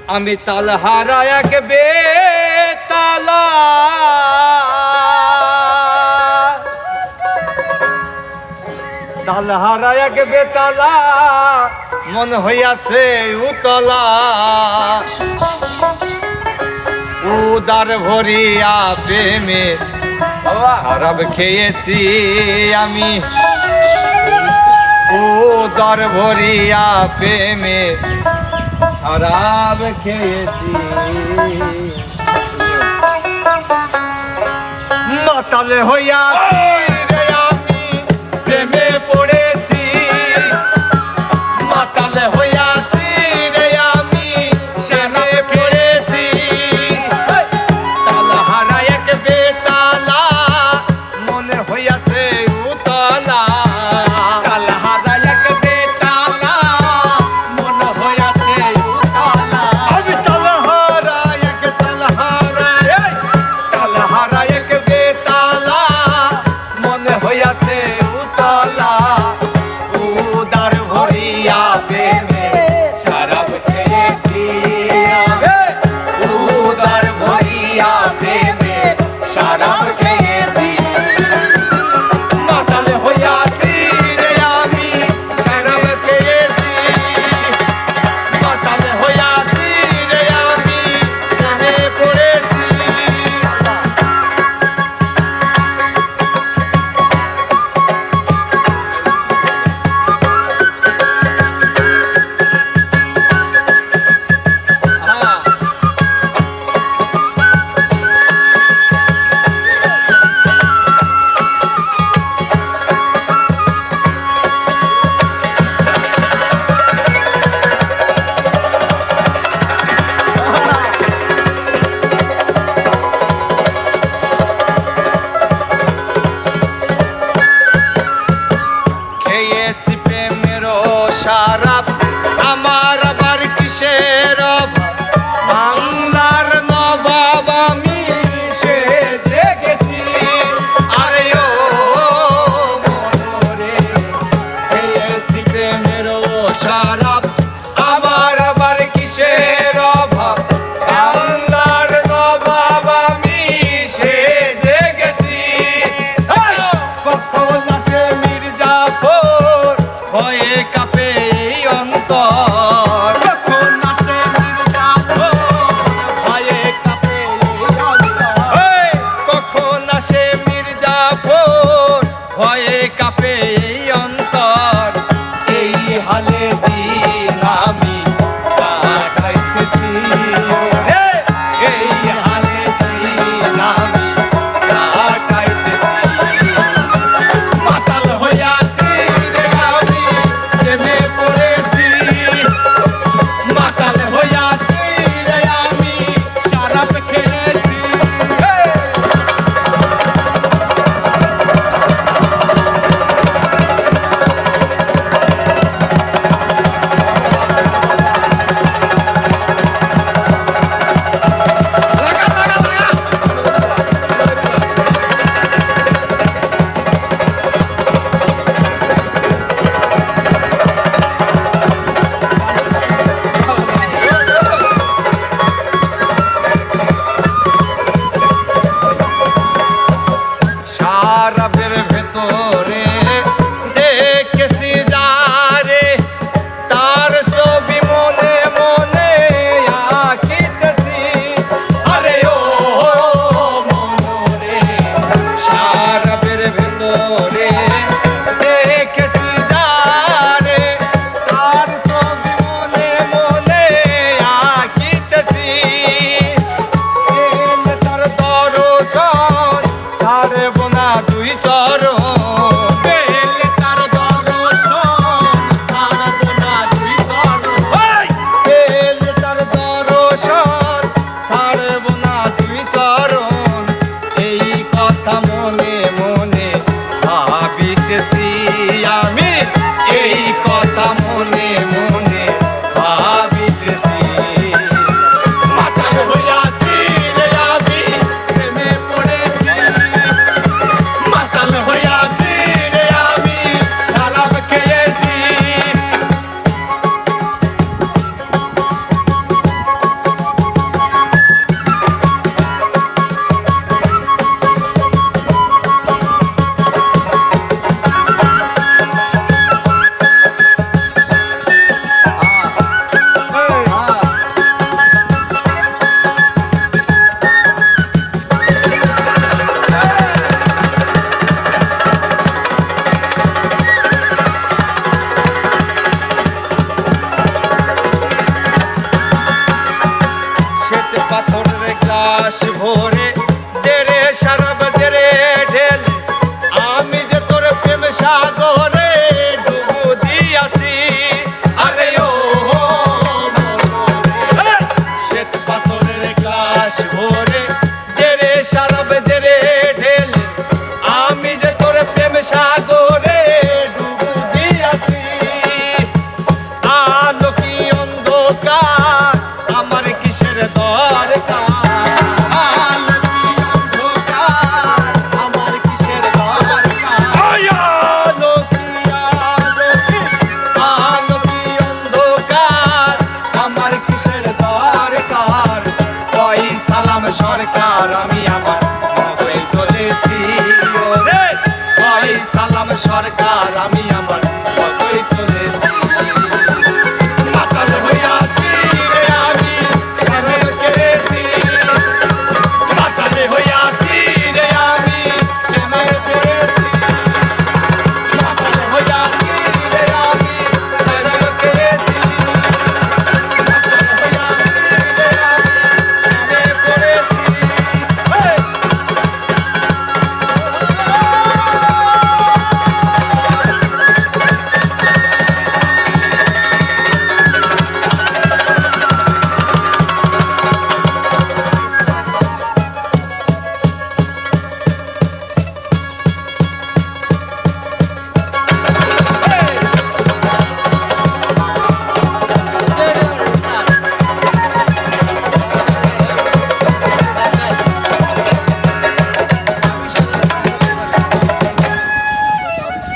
আমি তালহারা এক বেতালা তালহারা এক বেতালা মন হইয়াছে উতলা উদার ভরিয়া প্রেমে খারাপ খেয়েছি আমি উদার ভরিয়া প্রেমে খারাপ খেয়েছি মাতালে হইয়াছি রে আমি প্রেমে পড়েছি মাতালে হইয়াছি রে আমি প্রেমে পড়েছি তালহারা এক বেতালা মনে হইয়াছে উতলা তালহারা এক বেতালা মনে হইয়াছে উতলা আমি তালহারা এক তালহারা এক বেতালা পাথরের গ্লাস ভরে দেরে শরাব দেরে ঢেল আমি যে তোর প্রেম সাগরে ডুবু দিয়াছি আরে ও শ্বেত পাথরের গ্লাস ভরে দেরে শরাব দেরে ঢেল আমি যে তোর প্রেম সাগরে ডুবু দিয়াছি আলো কি অন্ধকার আমার কিসের দরকার আলো কি অন্ধকার আমার কিসের দরকার আলো কি অন্ধকার আমার কিসের দরকার ওই সালাম সরকার